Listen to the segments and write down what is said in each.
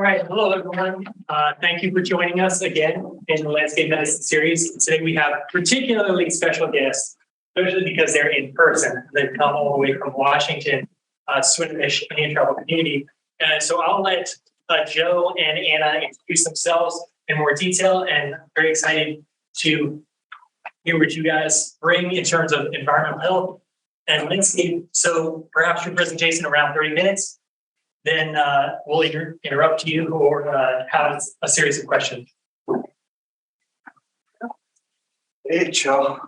All right, hello everyone. Thank you for joining us again in the Landscape Medicine series. Today we have particularly special guests, especially because they're in person. They've come all the way from Washington, Swinomish Indian tribal community. So I'll let Joe and Anna introduce themselves in more detail, and I'm very excited to hear what you guys bring in terms of environmental health and landscape. So perhaps your presentation around 30 minutes. Then we'll either interrupt you or have a series of questions. Hey, Joe.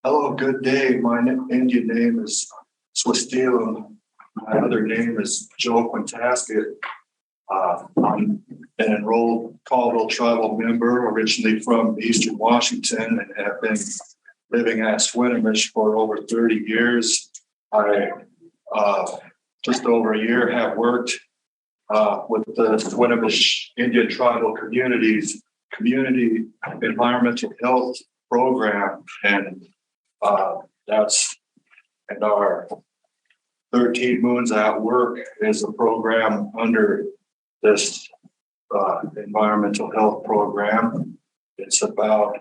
Hello, good day. My Indian name is Swinomish. My other name is Joe Quintasket. I'm an enrolled Colville tribal member, originally from Eastern Washington, and have been living at Swinomish for over 30 years. I just over a year have worked with the Swinomish Indian tribal communities community environmental health program, and that's and our 13 Moons at Work is a program under this environmental health program. It's about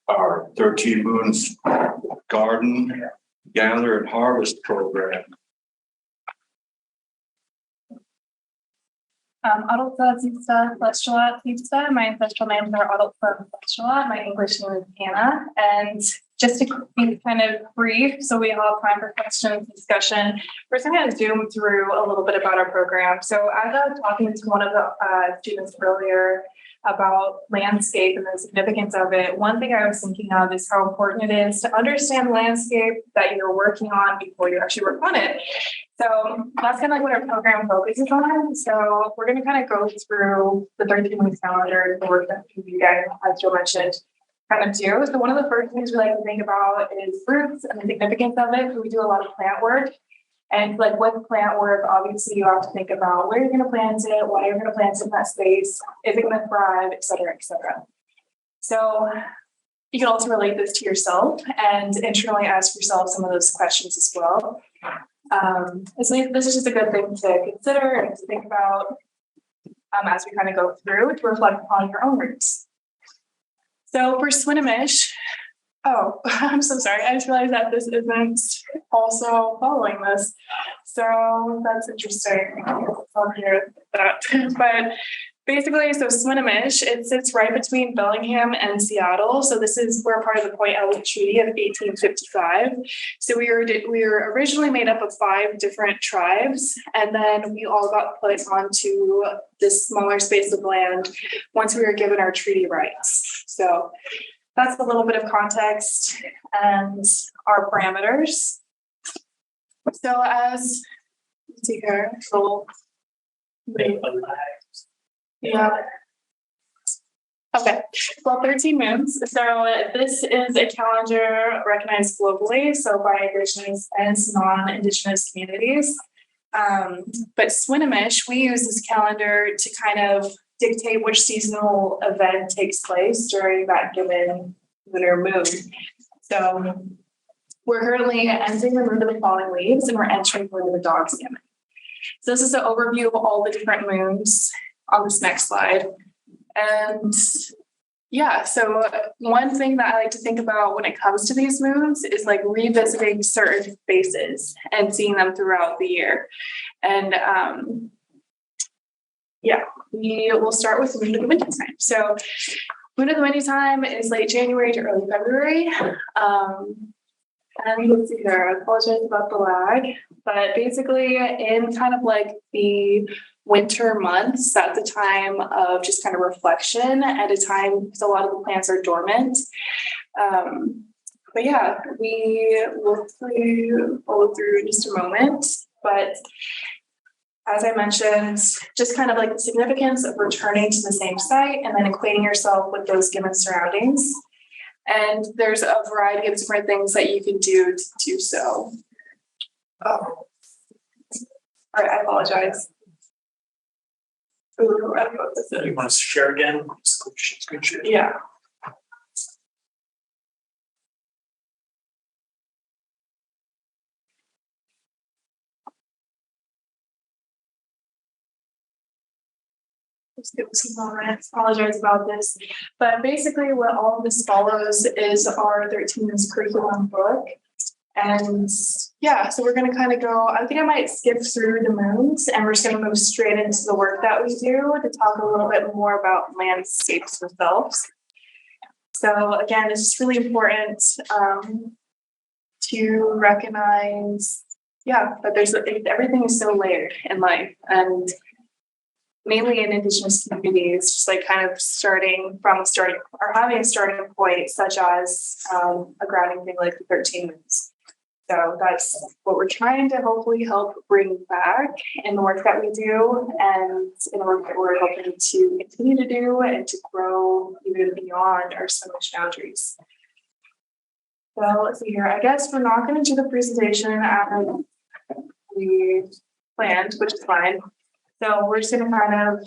our 13 Moons garden, gather, and harvest program. My ancestral names are Adolfo. My English name is Anna. And just to be kind of brief, so we all have time for questions and discussion, we're just going to zoom through a little bit about our program. So as I was talking to one of the students earlier about landscape and the significance of it, one thing I was thinking of is how important it is to understand the landscape that you're working on before you actually work on it. So that's kind of like what our program focuses on. So we're going to kind of go through the 13 week calendar, the work that you guys, as Joe mentioned, kind of do. So one of the first things we like to think about is roots and the significance of it. So we do a lot of plant work. And like with plant work, obviously you have to think about where you're going to plant it, why you're going to plant it in that space, is it going to thrive, et cetera, et cetera. So you can also relate this to yourself and internally ask yourself some of those questions as well. So this is just a good thing to consider and to think about as we kind of go through to reflect upon your own roots. So for Swinomish, I'm so sorry. I just realized that this isn't also following this. So that's interesting. I'll hear that. But basically, so Swinomish, it sits right between Bellingham and Seattle. So we're part of the Point Elliott Treaty of 1855. So we were originally made up of 5 different tribes, and then we all got put onto this smaller space of land once we were given our treaty rights. So that's a little bit of context and our parameters. So as you see here, yeah. Okay. Well, 13 Moons. So this is a calendar recognized globally, so by Indigenous and non-Indigenous communities. But Swinomish, we use this calendar to kind of dictate which seasonal event takes place during that given lunar moon. So we're currently entering the moon of the falling leaves, and we're entering the moon of the dog salmon. So this is an overview of all the different moons on this next slide. And yeah, so one thing that I like to think about when it comes to these moons is like revisiting certain phases and seeing them throughout the year. And we will start with Moon of the Winter Time. So Moon of the Winter Time is late January to early February. And let's see here, I apologize about the lag, but basically in kind of like the winter months, that's a time of just kind of reflection at a time because a lot of the plants are dormant. But yeah, we will follow through in just a moment. But as I mentioned, just kind of like the significance of returning to the same site and then equating yourself with those given surroundings. And there's a variety of different things that you can do to do so. All right, I apologize. Ooh, I don't know what this is. You want to share again? Screen share. Yeah. Just give us a moment. Apologize about this. But basically what all of this follows is our 13 months curriculum book. And yeah, so we're going to kind of go, I think I might skip through the moons and we're just going to move straight into the work that we do to talk a little bit more about landscapes themselves. So again, it's just really important to recognize, that everything is so layered in life, and mainly in Indigenous communities, just like kind of starting from having a starting point, such as a grounding thing like the 13 moons. So that's what we're trying to hopefully help bring back in the work that we do, and in the work that we're hoping to continue to do and to grow even beyond our Swinomish boundaries. So let's see here. I guess we're not going to do the presentation as we planned, which is fine. So we're just going to kind of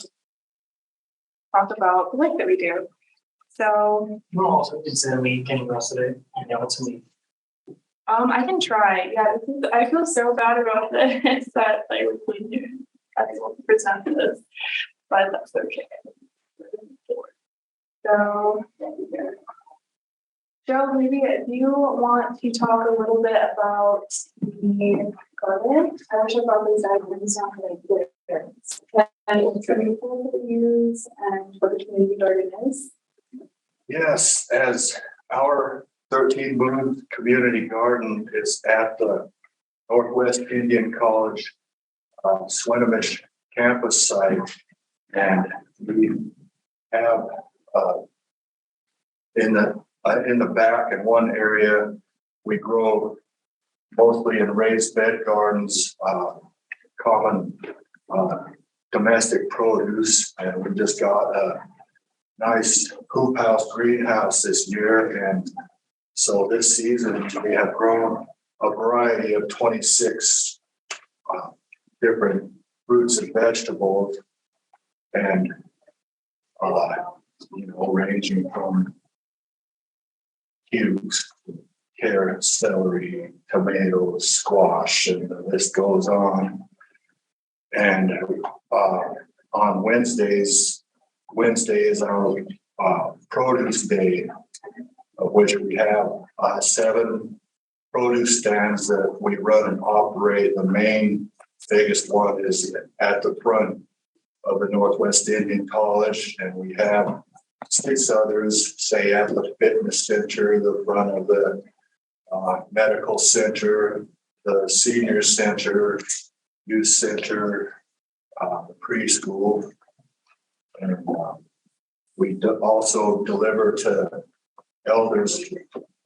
talk about the work that we do. So We'll also consider me getting most of it. It's me. I can try. Yeah, I feel so bad about this that I would be able to present this, but that's okay. So, Joe, maybe do you want to talk a little bit about the garden? I wish I brought these items down for like difference. And what swimming pool that we use and what the community garden is. Yes, as our 13 Moon Community Garden is at the Northwest Indian College Swinomish campus site, and we have in the back in one area we grow mostly in raised bed gardens, common domestic produce, and we just got a nice hoop house greenhouse this year, and so this season we have grown a variety of 26 different fruits and vegetables, and ranging from cubes, carrots, celery, tomatoes, squash, and the list goes on. And on Wednesday is our produce day, of which we have 7 produce stands that we run and operate. The main biggest one is at the front of the Northwest Indian College, and we have 6 others, say at the fitness center, the front of the medical center, the senior center, youth center, the preschool, and we also deliver to elders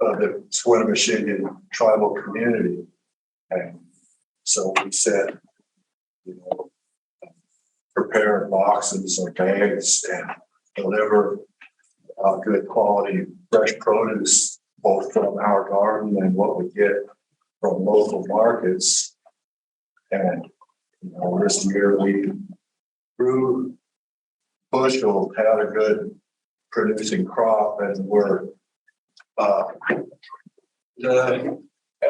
of the Swinomish Indian tribal community. And so we said, prepare boxes or bags and deliver good quality fresh produce, both from our garden and what we get from local markets. And this year we grew bushel, had a good producing crop, and we're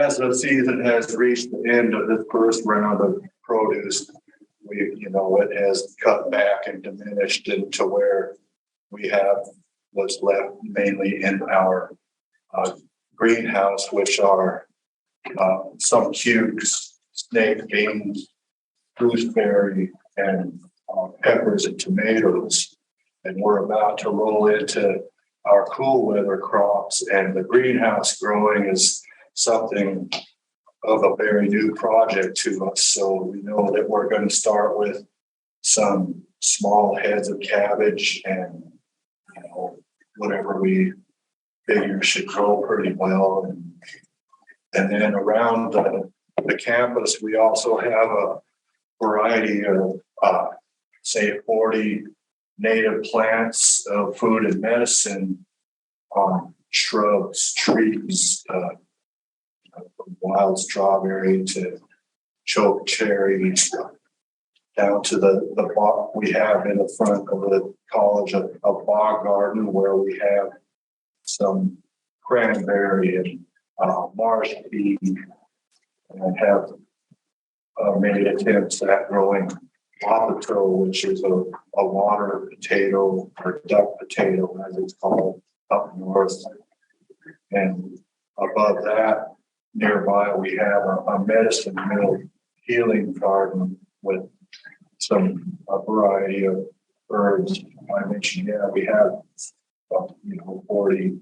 as the season has reached the end of the first round of produce, it has cut back and diminished into where we have what's left mainly in our greenhouse, which are some cubes, snake beans, gooseberry, and peppers and tomatoes. And we're about to roll into our cool weather crops, and the greenhouse growing is something of a very new project to us. So we know that we're going to start with some small heads of cabbage and whatever we figure should grow pretty well. And then around the campus, we also have a variety of, say, 40 native plants of food and medicine, shrubs, trees, from wild strawberry to choke cherry, down to the bog we have in the front of the college, a bog garden where we have some cranberry and marsh pea, and have many attempts at growing wapato, which is a water potato or duck potato, as it's called up north. And above that, nearby, we have a medicine mill healing garden with a variety of herbs. I mentioned, we have 40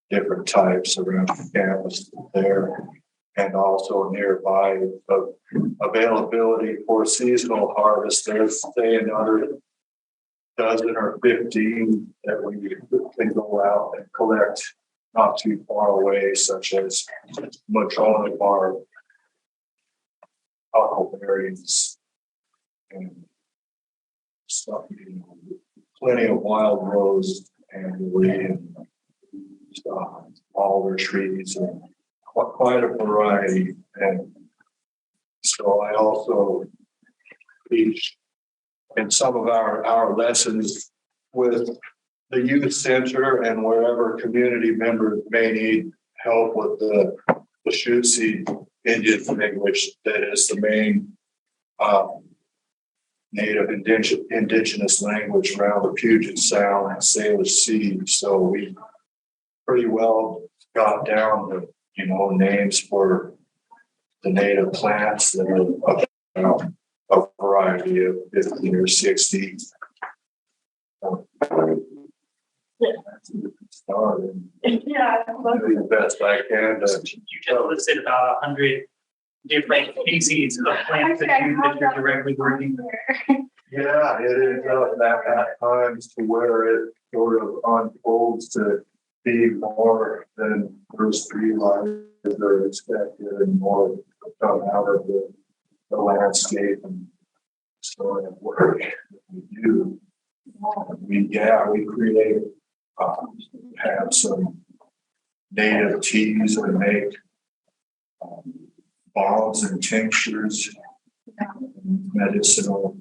different types around the campus there, and also nearby the availability for seasonal harvest. There's say another dozen or 15 that we can go out and collect not too far away, such as Madrona bark, huckleberries, and stuff, plenty of wild rose and alder trees, and quite a variety. And so I also teach in some of our lessons with the youth center and wherever community members may need help with the Shutsi Indian language, that is the main native indigenous language around the Puget Sound and Salish Sea. So we pretty well got down the names for the native plants that are a variety of 50 or 60. Started. Yeah, Do the best I can to. You just listed about 100 different species of plants that you're directly working with. Yeah, it is at times to where it sort of unfolds to be more than first realized or expected, and more come out of the landscape and sort of work that we do. We create, have some native teas and make balms and tinctures, medicinal,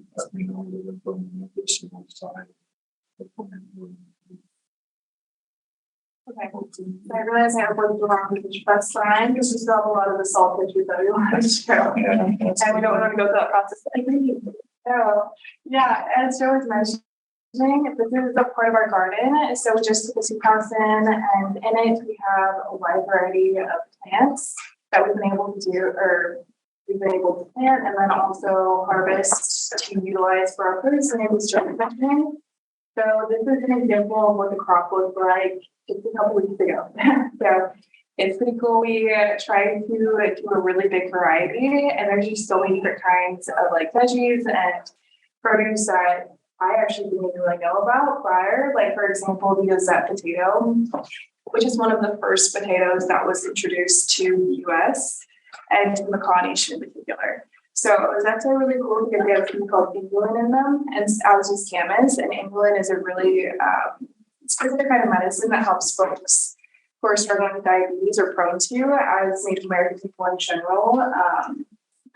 from the medicinal side. Okay. So I realize I have worked around with the first time because we still have a lot of the salt issues that we want to show. And we don't want to go through that process. So yeah, as Joe was mentioning, this is a part of our garden. So we just took the 2,000, and in it we have a wide variety of plants that we've been able to plant and then also harvest to utilize for our foods, and it was Joe was mentioning. So this is an example of what the crop looked like just a couple weeks ago. So it's pretty cool. We tried to do a really big variety, and there's just so many different kinds of like veggies and produce that I actually didn't even really know about prior. Like for example, the Ozette potato, which is one of the first potatoes that was introduced to the US and to the Makah Nation in particular. So Ozettes are really cool because they have something called inulin in them, and as is camas. And inulin is a really specific kind of medicine that helps folks who are struggling with diabetes or prone to, as Native American people in general,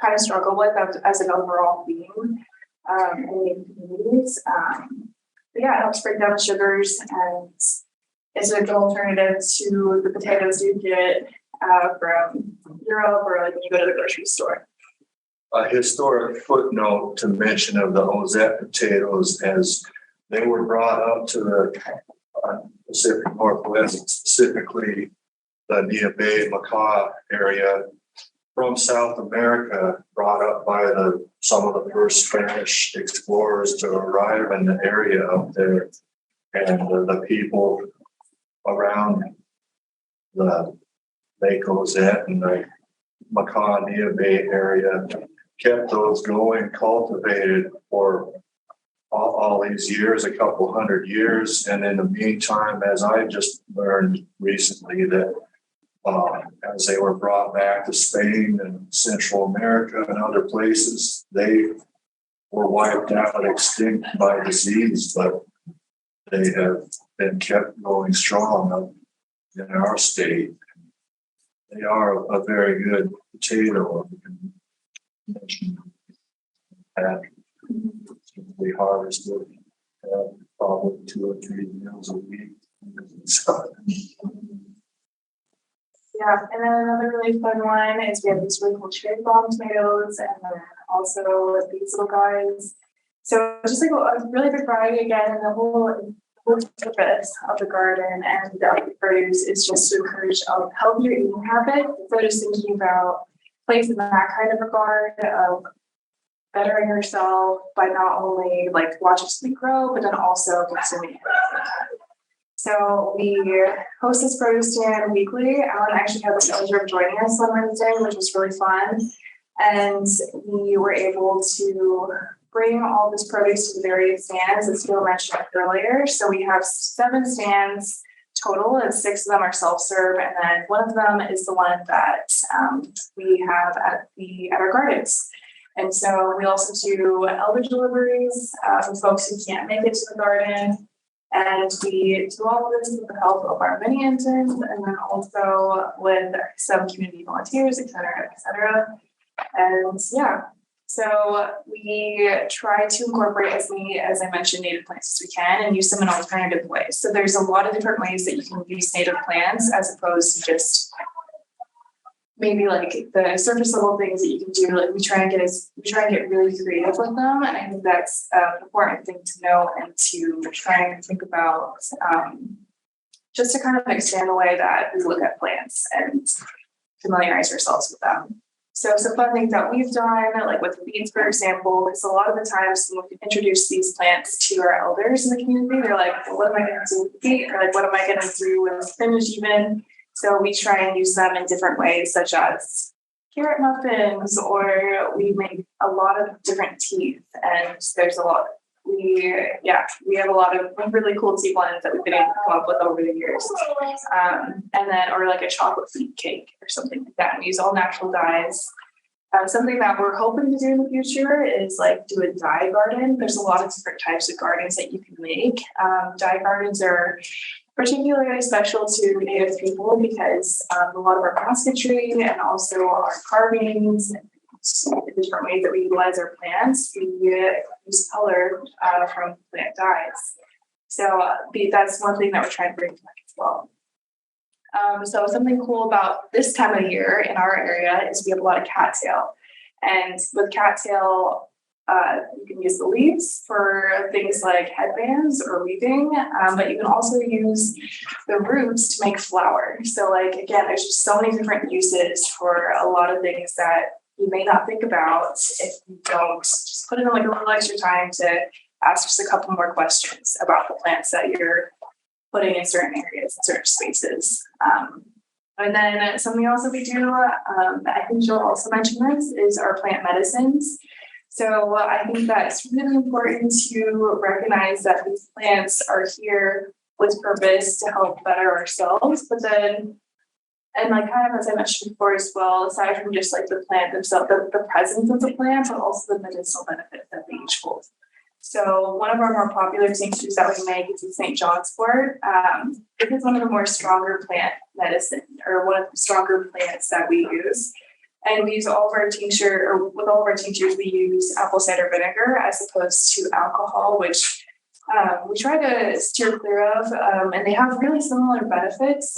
kind of struggle with as an overall theme in Native communities. But yeah, it helps break down sugars, and is a good alternative to the potatoes you get from Europe or like when you go to the grocery store. A historic footnote to mention of the Ozette potatoes, as they were brought up to the Pacific Northwest, specifically the Nia Bay, Makah area from South America, brought up by some of the first Spanish explorers to arrive in the area up there. And the people around the Lake Ozette and the Makah Nia Bay area kept those going, cultivated for all these years, a couple hundred years. And in the meantime, as I just learned recently, that as they were brought back to Spain and Central America and other places, they were wiped out, extinct by disease, but they have been kept going strong in our state. They are a very good potato. And we harvested probably 2 or 3 meals a week. Yeah, and then another really fun one is we have these really cool cherry bomb tomatoes, and then also these little guys. So just like a really big variety again, and the whole purpose of the garden and the produce is just to encourage a healthier eating habit. So just thinking about place in that kind of regard of bettering yourself by not only like watching something grow, but then also consuming it. So we host this produce stand weekly. Alan actually had the pleasure of joining us on Wednesday, which was really fun. And we were able to bring all this produce to the various stands, as Phil mentioned earlier. So we have 7 stands total, and 6 of them are self-serve, and then one of them is the one that we have at our gardens. And so we also do elder deliveries for folks who can't make it to the garden. And we do all of this with the help of our mini interns, and then also with some community volunteers, et cetera, et cetera. And yeah, so we try to incorporate as many, as I mentioned, native plants as we can and use them in alternative ways. So there's a lot of different ways that you can use native plants as opposed to just maybe like the surface level things that you can do. Like we try and get really creative with them. And I think that's an important thing to know and to try and think about just to kind of expand the way that we look at plants and familiarize ourselves with them. So some fun things that we've done, like with the beets, for example, is a lot of the times when we introduce these plants to our elders in the community, they're like, well, what am I going to do with the beet? Or like, what am I going to do with spinach even? So we try and use them in different ways, such as carrot muffins, or we make a lot of different teas. And there's a lot, we have a lot of really cool tea blends that we've been able to come up with over the years. And then, or like a chocolate seed cake or something like that. We use all natural dyes. Something that we're hoping to do in the future is like do a dye garden. There's a lot of different types of gardens that you can make. Dye gardens are particularly special to Native people because a lot of our basketry and also our carvings and the different ways that we utilize our plants, we use color from plant dyes. So that's one thing that we're trying to bring back as well. So something cool about this time of year in our area is we have a lot of cattail. And with cattail, you can use the leaves for things like headbands or weaving, but you can also use the roots to make flour. So like, again, there's just so many different uses for a lot of things that you may not think about if you don't just put in like a little extra time to ask just a couple more questions about the plants that you're putting in certain areas, in certain spaces. And then something else that we do, I think Jill also mentioned this, is our plant medicines. So I think that it's really important to recognize that these plants are here with purpose to help better ourselves, but then, and like kind of as I mentioned before as well, aside from just like the plant themselves, the presence of the plant, but also the medicinal benefits that they each hold. So one of our more popular tinctures that we make is the St. John's wort. It is one of the more stronger plant medicine, or one of the stronger plants that we use. And we use all of our tincture, or with all of our tinctures, we use apple cider vinegar as opposed to alcohol, which we try to steer clear of. And they have really similar benefits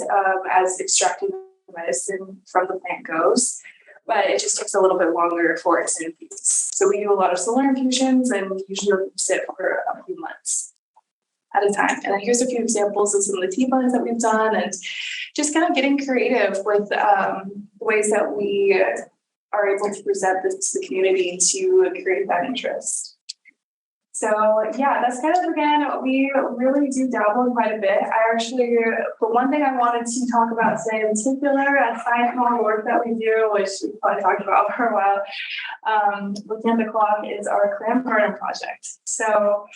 as extracting medicine from the plant goes, but it just takes a little bit longer for it to infuse. So we do a lot of solar infusions and usually sit for a few months at a time. And then here's a few examples of some of the tea blends that we've done, and just kind of getting creative with the ways that we are able to present this to the community to create that interest. So yeah, that's kind of, again, we really do dabble in quite a bit. But one thing I wanted to talk about today in particular, aside from all the work that we do, which we've probably talked about for a while, looking at the clock, is our clam garden project. So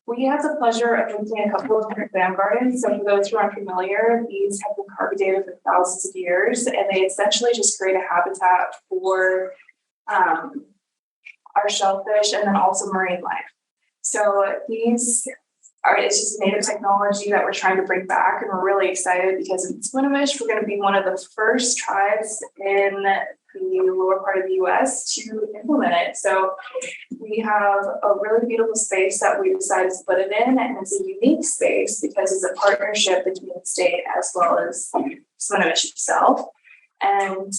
we had the pleasure of making a couple of different clam gardens. So for those who aren't familiar, these have been carbonated for thousands of years, and they essentially just create a habitat for our shellfish and then also marine life. So it's just native technology that we're trying to bring back, and we're really excited because in Swinomish, we're going to be one of the first tribes in the lower part of the U.S. to implement it. So we have a really beautiful space that we decided to put it in, and it's a unique space because it's a partnership between the state as well as Swinomish itself. And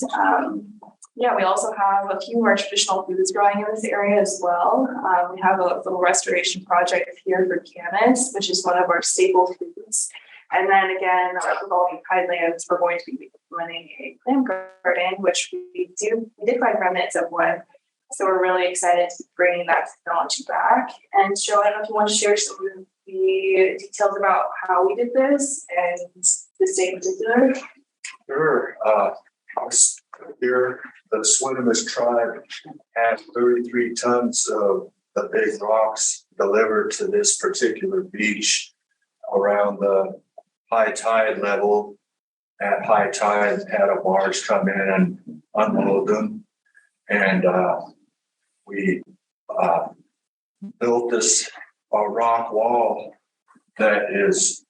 Yeah, we also have a few of our traditional foods growing in this area as well. We have a little restoration project here for camas, which is one of our staple foods. And then again, our revolving tidelands, we're going to be implementing a clam garden, which we did find remnants of one. So we're really excited to bring that technology back. And Joe, I don't know if you want to share some of the details about how we did this and the state in particular. Sure. Here, the Swinomish tribe had 33 tons of the big rocks delivered to this particular beach around the high tide level. At high tide, had a barge come in and unload them. And we built this rock wall that is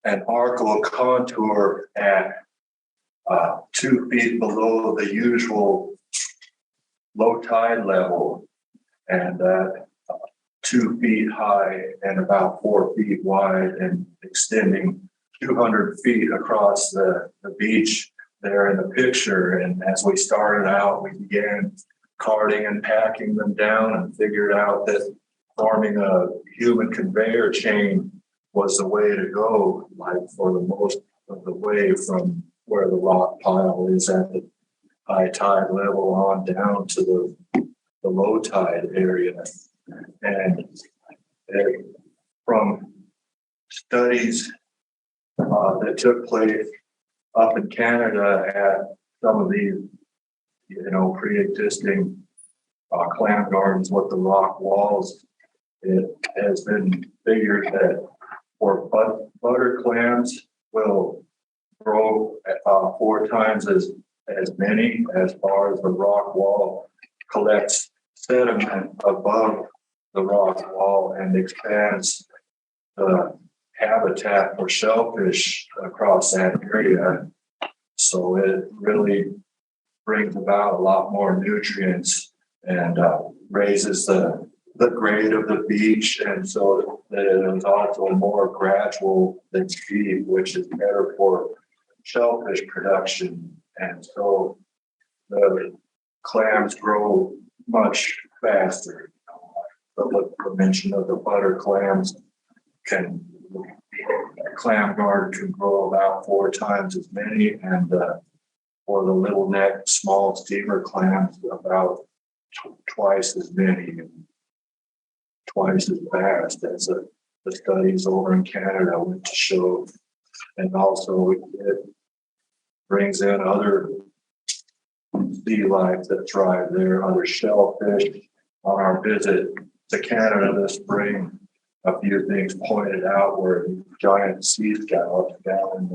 an arcal contour at 2 feet below the usual low tide level, and 2 feet high and about 4 feet wide, and extending 200 feet across the beach there in the picture. And as we started out, we began carting and packing them down and figured out that forming a human conveyor chain was the way to go, like for the most of the way from where the rock pile is at the high tide level on down to the low tide area. And from studies that took place up in Canada at some of these, pre-existing clam gardens with the rock walls, it has been figured that for butter clams will grow 4 times as many as far as the rock wall collects sediment above the rock wall and expands the habitat for shellfish across that area. So it really brings about a lot more nutrients and raises the grade of the beach, and so that it is also more gradual than steep, which is better for shellfish production. And so the clams grow much faster. The mention of the butter clams clam garden can grow about 4 times as many, and for the little neck small steamer clams about twice as many and twice as fast as the studies over in Canada went to show. And also it brings in other sea life that thrive there, other shellfish. On our visit to Canada this spring, a few things pointed out where giant sea scallops down in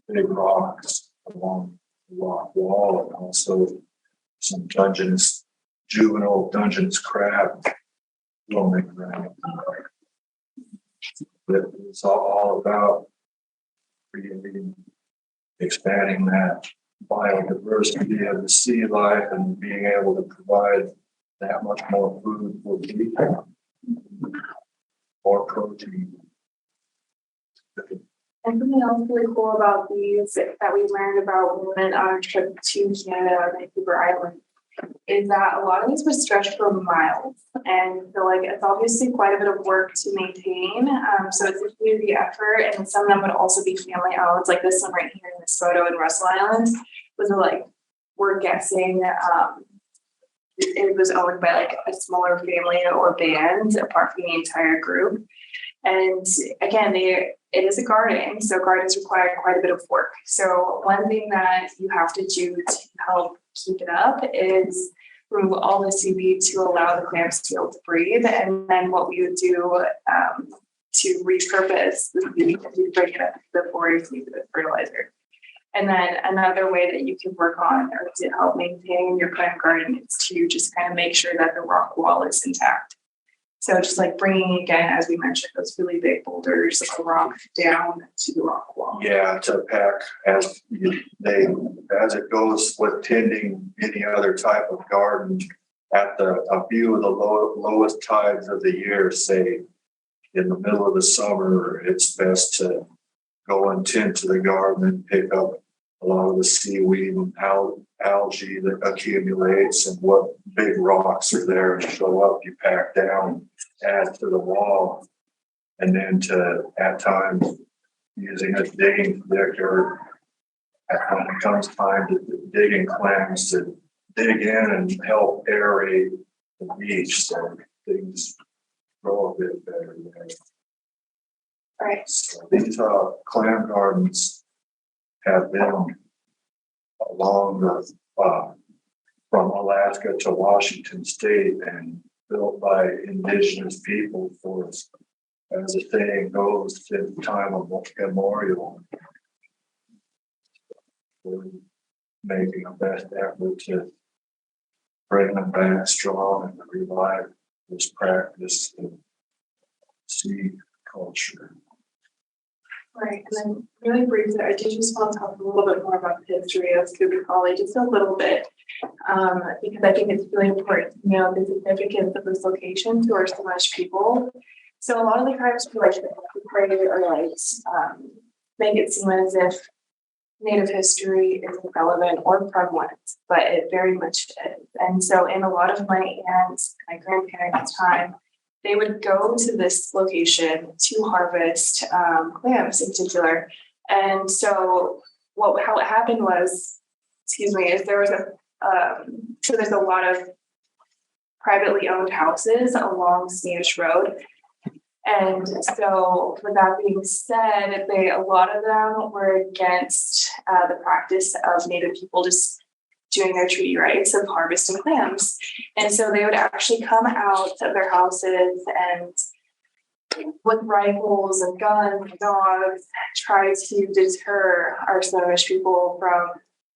the big rocks along the rock wall, and also some juvenile Dungeness crab roaming around. It's all about creating, expanding that biodiversity of the sea life and being able to provide that much more food for people, more protein. And something else really cool about these that we learned about when we went on our trip to Canada, Vancouver Island, is that a lot of these were stretched for miles. And so it's obviously quite a bit of work to maintain. So it's a community effort, and some of them would also be family islands, like this one right here in this photo in Russell Island. Was we're guessing it was owned by a smaller family or band apart from the entire group. And again, it is a garden, so gardens require quite a bit of work. So one thing that you have to do to help keep it up is remove all the seaweed to allow the clams to be able to breathe. And then what we would do to repurpose the seaweed is bring it up to the forest use it as fertilizer. And then another way that you can work on or to help maintain your clam garden is to just kind of make sure that the rock wall is intact. So just bringing, again, as we mentioned, those really big boulders of rock down to the rock wall. Yeah, to pack as it goes with tending any other type of garden at a few of the lowest tides of the year, say in the middle of the summer, it's best to go and tend to the garden and pick up a lot of the seaweed and algae that accumulates, and what big rocks are there and show up, you pack down, add to the wall, and then at times using a digging predictor, when it comes time to digging clams to dig in and help aerate the beach so things grow a bit better there. Right. So these clam gardens have been along the from Alaska to Washington State and built by Indigenous people for, as the saying goes, since time immemorial. We're making a best effort to bring them back strong and revive this practice of sea culture. Right, and then really briefly, I do just want to talk a little bit more about the history of Scuba College, just a little bit, because I think it's really important to know the significance of this location to our Swinomish people. So a lot of the times we like to pray or like make it seem as if Native history isn't relevant or prevalent, but it very much is. And so in a lot of my aunts, my grandparents' time, they would go to this location to harvest clams in particular. And so how it happened was, is there was so there's a lot of privately owned houses along Swinomish Road. And so with that being said, a lot of them were against the practice of Native people just doing their treaty rights of harvesting clams. And so they would actually come out of their houses and with rifles and guns and dogs try to deter our Swinomish people from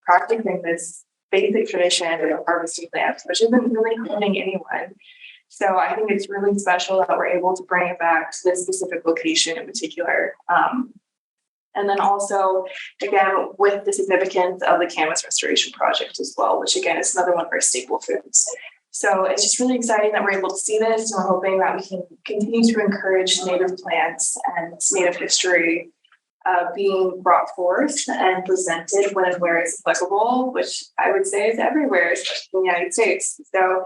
practicing this basic tradition of harvesting clams, which isn't really harming anyone. So I think it's really special that we're able to bring it back to this specific location in particular. And then also, again, with the significance of the Cannabis Restoration Project as well, which again is another one of our staple foods. So it's just really exciting that we're able to see this, and we're hoping that we can continue to encourage Native plants and Native history being brought forth and presented when and where it's applicable, which I would say is everywhere, especially in the United States. So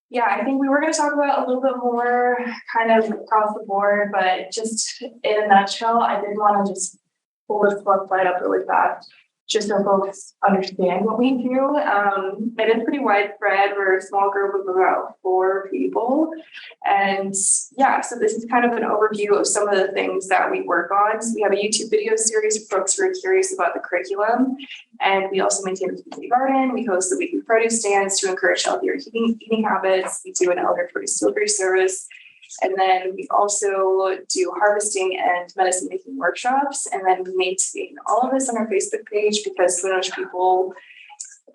yeah, I think we were going to talk about a little bit more kind of across the board, but just in a nutshell, I did want to just pull this slide up really fast, just so folks understand what we do. It is pretty widespread. We're a small group of about 4 people. And yeah, so this is kind of an overview of some of the things that we work on. So we have a YouTube video series for folks who are curious about the curriculum. And we also maintain a community garden. We host the weekly produce stands to encourage healthier eating habits. We do an elder produce delivery service. And then we also do harvesting and medicine making workshops. And then we maintain all of this on our Facebook page because Swinomish people,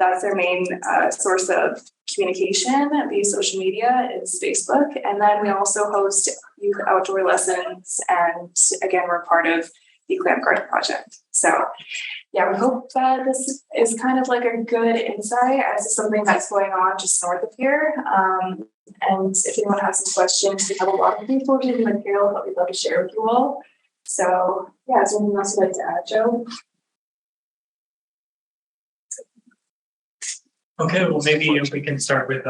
that's their main source of communication via social media is Facebook. And then we also host youth outdoor lessons. And again, we're part of the Clam Garden Project. So yeah, we hope that this is kind of like a good insight as to something that's going on just north of here. And if anyone has some questions, we have a lot of resources and materials that we'd love to share with you all. So yeah, is there anything else you'd like to add, Joe? Okay, well, maybe if we can start with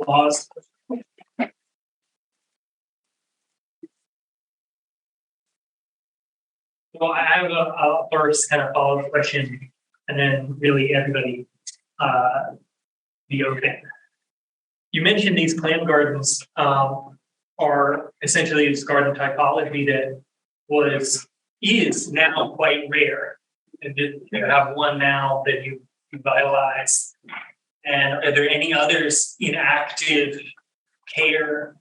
laws. Well, I have a first kind of follow-up question, and then really everybody be open. You mentioned these clam gardens are essentially this garden typology that is now quite rare. And you have one now that you revitalized. And are there any others in active care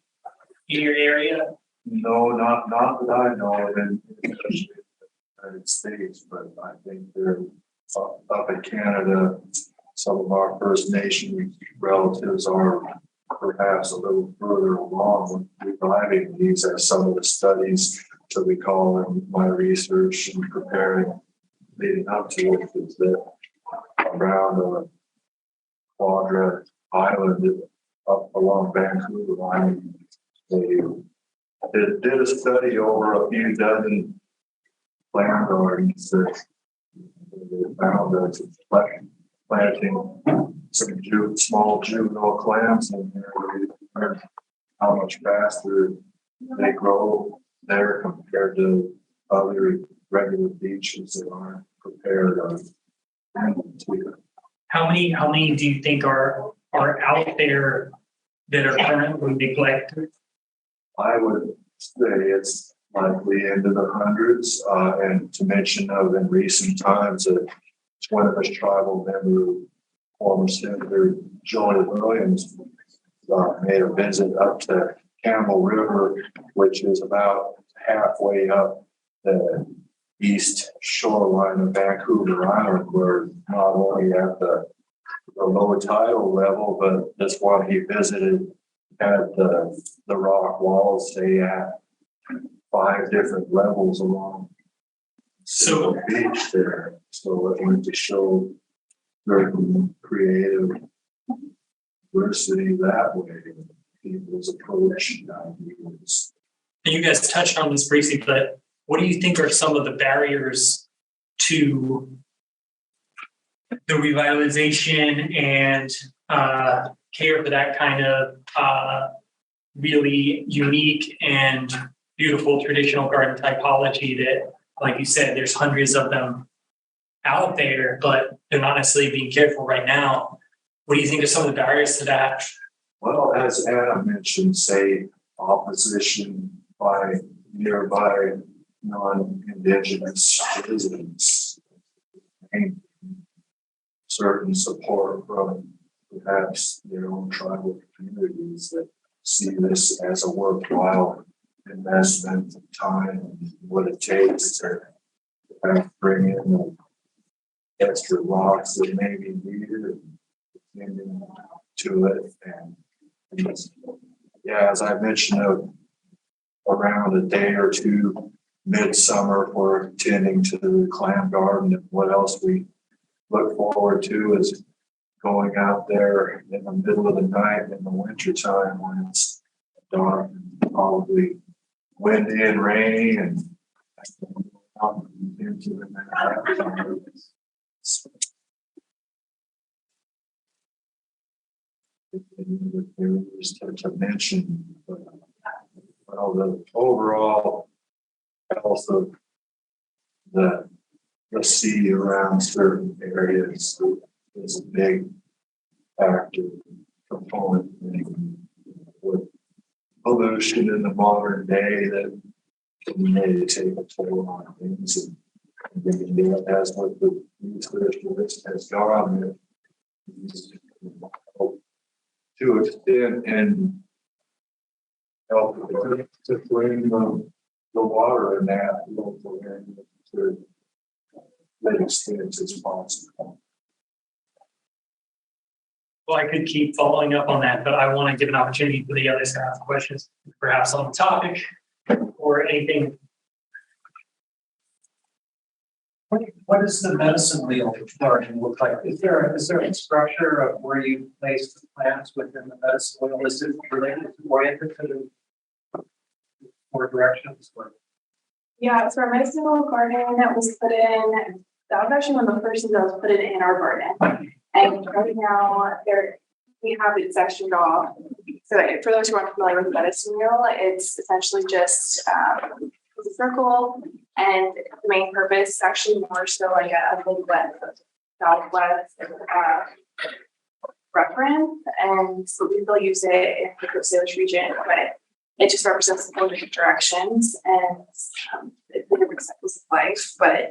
in your area? No, not that I know of in the United States, but I think they're up in Canada. Some of our First Nation relatives are perhaps a little further along with reviving these as some of the studies that we call in my research and preparing leading up to it is that around a Quadra Island up along Vancouver Island, they did a study over a few dozen clam gardens that they found that planting some small juvenile clams in there, we learned how much faster they grow there compared to other regular beaches that aren't prepared on. How many do you think are out there that are currently neglected? I would say it's likely into the hundreds, and to mention of in recent times, a Swinomish tribal member, former Senator Joey Williams, made a visit up to Campbell River, which is about halfway up the east shoreline of Vancouver Island. We're not only at the low tidal level, but this one he visited had the rock walls stay at 5 different levels along the beach there. So it went to show certain creative diversity that way. People's approach ideas. And you guys touched on this briefly, but what do you think are some of the barriers to the revitalization and care for that kind of really unique and beautiful traditional garden typology that, like you said, there's hundreds of them out there, but they're not necessarily being cared for right now. What do you think are some of the barriers to that? Well, as Anna mentioned, say opposition by nearby non-Indigenous residents, and certain support from perhaps their own tribal communities that see this as a worthwhile investment of time and what it takes to bring in the extra rocks that may be needed to it. And yeah, as I mentioned, around a day or two midsummer for attending to the clam garden, and what else we look forward to is going out there in the middle of the night in the wintertime when it's dark and probably windy and rainy, and into the night. Just to mention, well, the overall health of the sea around certain areas is a big factor component with pollution in the modern day that can really take a toll on things. And as with the research has gone, to extend and help to bring the water in that local area to the extent as possible. Well, I could keep following up on that, but I want to give an opportunity for the others to ask questions, perhaps on the topic or anything. What does the medicine wheel garden look like? Is there a structure of where you place the plants within the medicine wheel? Is it related to oriented to the more directions? Yeah, so our medicine wheel garden that was put in, that was actually one of the first things that was put in our garden. And right now we have it sectioned off. So for those who aren't familiar with the medicine wheel, it's essentially just a circle, and the main purpose is actually more so like a Midwest, Southwest reference. And so we still use it in the Salish region, but it just represents the 4 different directions and the different cycles of life. But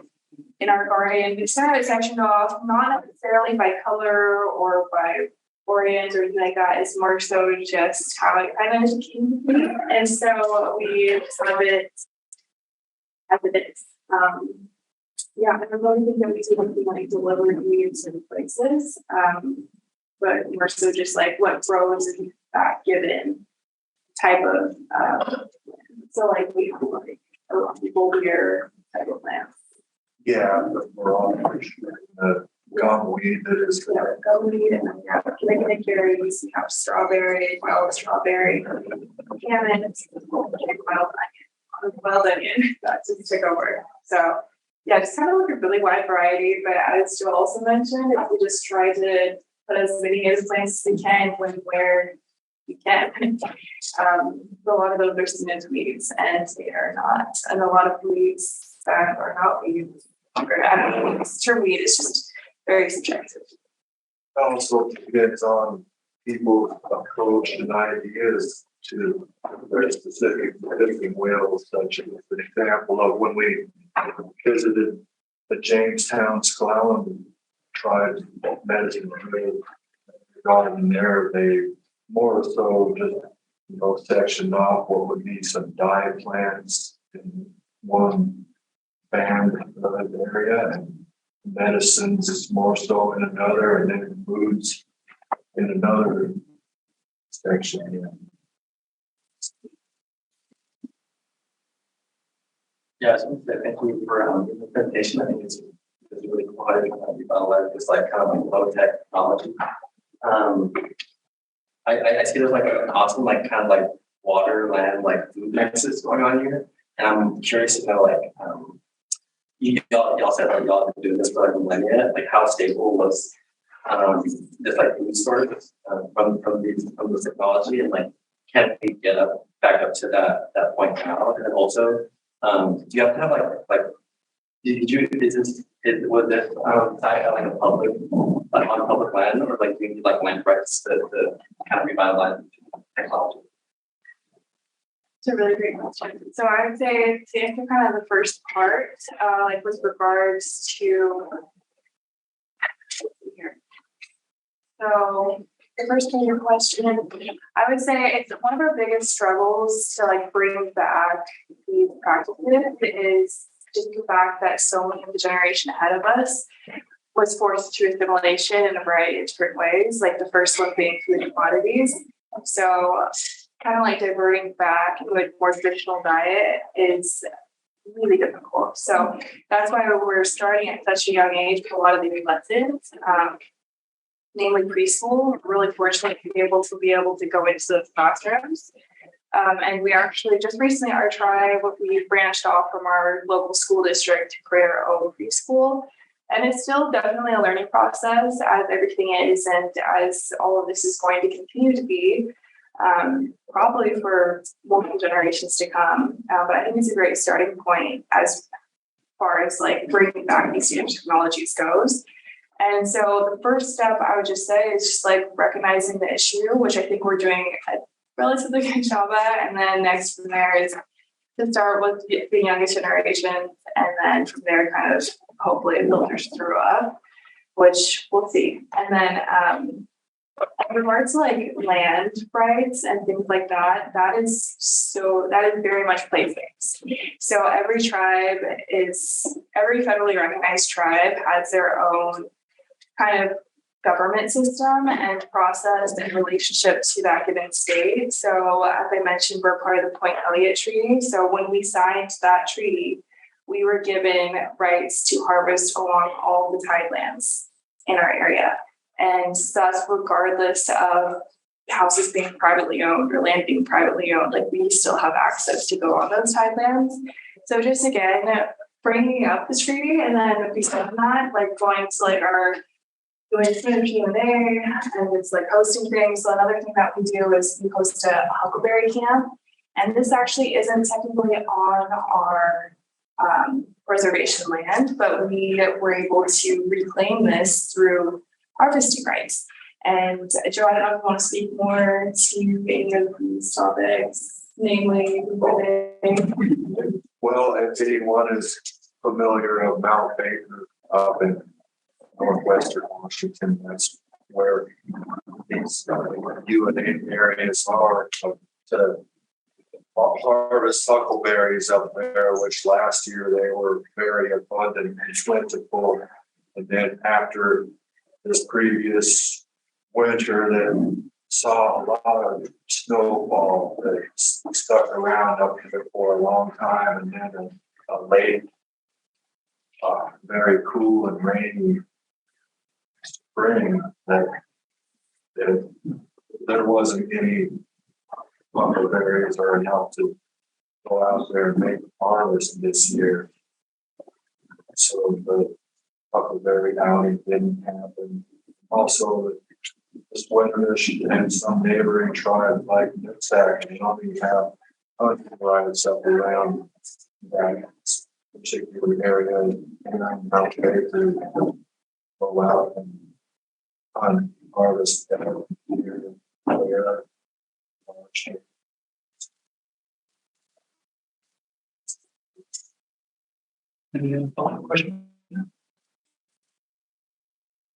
in our garden, we just have it sectioned off, not necessarily by color or by orient or anything like that. It's more so just how it kind of came to be. And so we just have it as it is. Yeah, I don't really think that we do anything like delivered needs in places, but more so just like what grows in that given type of. So like we have like a foliar type of plants. Yeah, we're all gumweed that is. Yeah, gumweed, and then we have Canadian berries, we have strawberry, wild strawberry, cabbage, wild onion, that just took over. So Yeah, just kind of like a really wide variety, but as Joe also mentioned, we just try to put as many native plants as we can when where we can. A lot of those are seen as weeds, and they are not. And a lot of weeds that are not weeds, or I don't know, the term weed is just very subjective. Also depends on people's approach and ideas to their specific medicine wheels, such as an example of when we visited the Jamestown Sklallam tribe medicine wheel garden there, they more so just sectioned off what would be some dye plants in one band area, and medicines is more so in another, and then foods in another section. Yeah, so thank you for the presentation. I think it's really cool how you kind of develop this like kind of like low tech technology. I see there's like an awesome like kind of like water, land, like food nexus going on here, and I'm curious to know like y'all said that y'all have been doing this for like millennia. Like how stable was this like food storage from this technology, and like can we get back up to that point now? And then also, do you have to have was this site like a public on public land, or like do you need like land rights to kind of revitalize technology? It's a really great question. So I would say to answer kind of the first part, like with regards to here. So the first part of your question, I would say it's one of our biggest struggles to like bring back these practices is just the fact that so many of the generation ahead of us was forced to assimilation in a variety of different ways, like the first one being food commodities. So kind of like diverting back to a more traditional diet is really difficult. So that's why we're starting at such a young age with a lot of these lessons, namely preschool. We're really fortunate to be able to go into those classrooms. And we actually just recently, our tribe, we branched off from our local school district to create our own preschool. And it's still definitely a learning process, as everything is, and as all of this is going to continue to be, probably for multiple generations to come. But I think it's a great starting point as far as like bringing back these new technologies goes. And so the first step I would just say is just like recognizing the issue, which I think we're doing a relatively good job at. And then next from there is to start with the youngest generation, and then from there kind of hopefully it filters through up, which we'll see. And then in regards to like land rights and things like that, that is very much place-based. So every federally recognized tribe has their own kind of government system and process and relationship to that given state. So as I mentioned, we're part of the Point Elliott Treaty. So when we signed that treaty, we were given rights to harvest along all the tidelands in our area. And thus, regardless of houses being privately owned or land being privately owned, like we still have access to go on those tidelands. So just again, bringing up the treaty, and then besides that, like going to like our doing Q&A and it's like hosting things. So another thing that we do is we host a huckleberry camp, and this actually isn't technically on our reservation land, but we were able to reclaim this through harvesting rights. And Joe, I don't know if you want to speak more to any of these topics, namely. Well, if anyone is familiar of Mount Baker up in northwestern Washington, that's where these UNA areas are to harvest huckleberries up there, which last year they were very abundant and plentiful. And then after this previous winter that saw a lot of snowfall that stuck around up here for a long time, and then a late, very cool and rainy spring that there wasn't any huckleberries or enough to go out there and make a harvest this year. so the Huckleberry outing didn't happen. Also, this winter, and some neighboring tribes like Nipsack, and only have hunting rides up around that particular area, and I'm okay to go out and hunt, harvest every year. Any other follow-up question?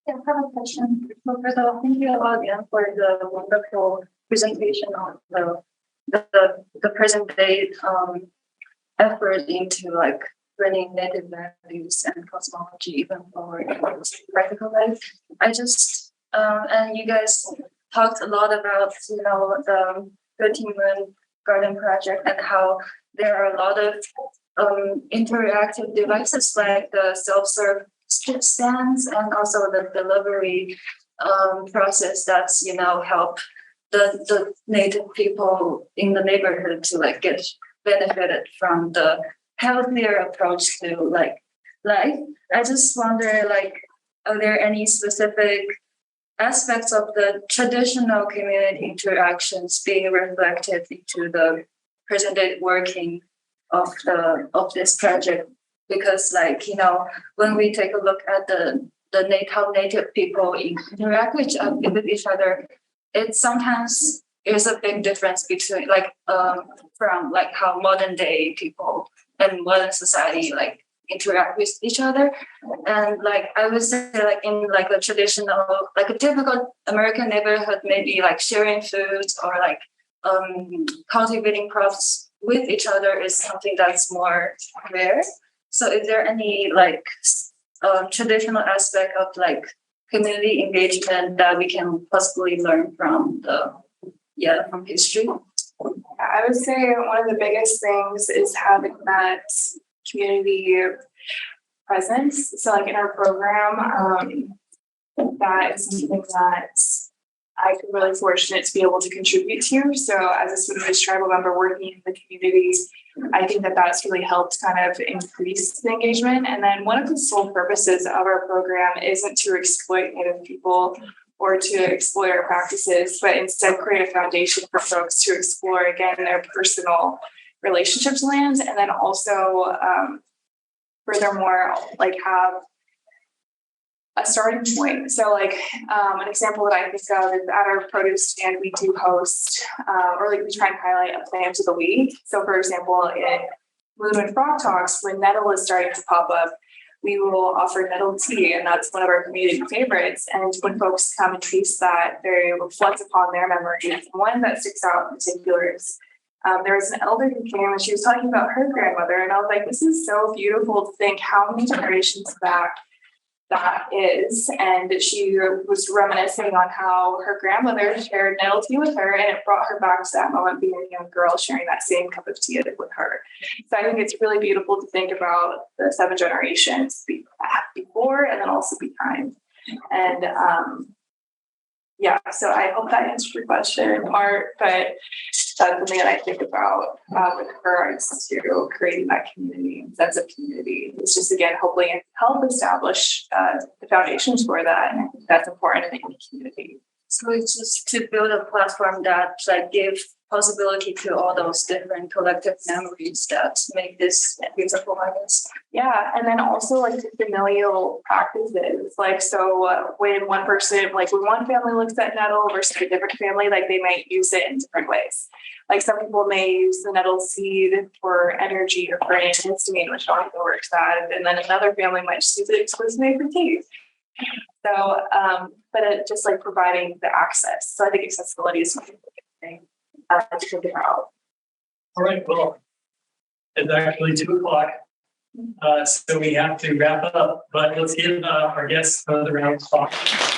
Yeah, I have a question. So first of all, thank you again for the wonderful presentation on the present day effort into like bringing native values and cosmology even forward in practical life. I just and you guys talked a lot about the 13 Moon Garden project and how there are a lot of interactive devices like the self-serve strip stands and also the delivery process that's help the native people in the neighborhood to like get benefited from the healthier approach to like life. I just wonder, like, are there any specific aspects of the traditional community interactions being reflected into the present day working of this project? Because when we take a look at how native people interact with each other, it sometimes is a big difference between from how modern day people and modern society interact with each other. And I would say in a traditional, a typical American neighborhood, maybe sharing foods or cultivating crops with each other is something that's more rare. So is there any traditional aspect of community engagement that we can possibly learn from from history? I would say one of the biggest things is having that community presence. So in our program, that is something that I feel really fortunate to be able to contribute to. So as a Swinomish tribal member working in the community, I think that that's really helped kind of increase the engagement. And then one of the sole purposes of our program isn't to exploit Native people or to exploit our practices, but instead create a foundation for folks to explore, again, their personal relationships land, and then also furthermore, have a starting point. So an example that I think of is at our produce stand, we do host, we try and highlight a plant of the week. So for example, in Moon and Frog Talks, when nettle is starting to pop up, we will offer nettle tea, and that's one of our community favorites. And when folks come and taste that, they reflect upon their memories. One that sticks out in particular is there was an elder who came and she was talking about her grandmother, and I was like, this is so beautiful to think how many generations back that is. And she was reminiscing on how her grandmother shared nettle tea with her, and it brought her back to that moment being a young girl sharing that same cup of tea with her. So I think it's really beautiful to think about the 7 generations before and then also behind. And so I hope that answered your question in part, but that's something that I think about with regards to creating that community, sense of community. It's just, again, hopefully help establish the foundations for that. And I think that's important in the community. So it's just to build a platform that give possibility to all those different collective memories that make this beautiful, I guess. Yeah, and then also familial practices. When one person, when one family looks at nettle versus a different family, they might use it in different ways. Some people may use the nettle seed for energy or for antihistamine, which also works that. And then another family might just use it exclusively for tea. So, but it just providing the access. So I think accessibility is something to think about. All right, well, it's actually 2:00. So we have to wrap up, but let's give our guests another round of applause.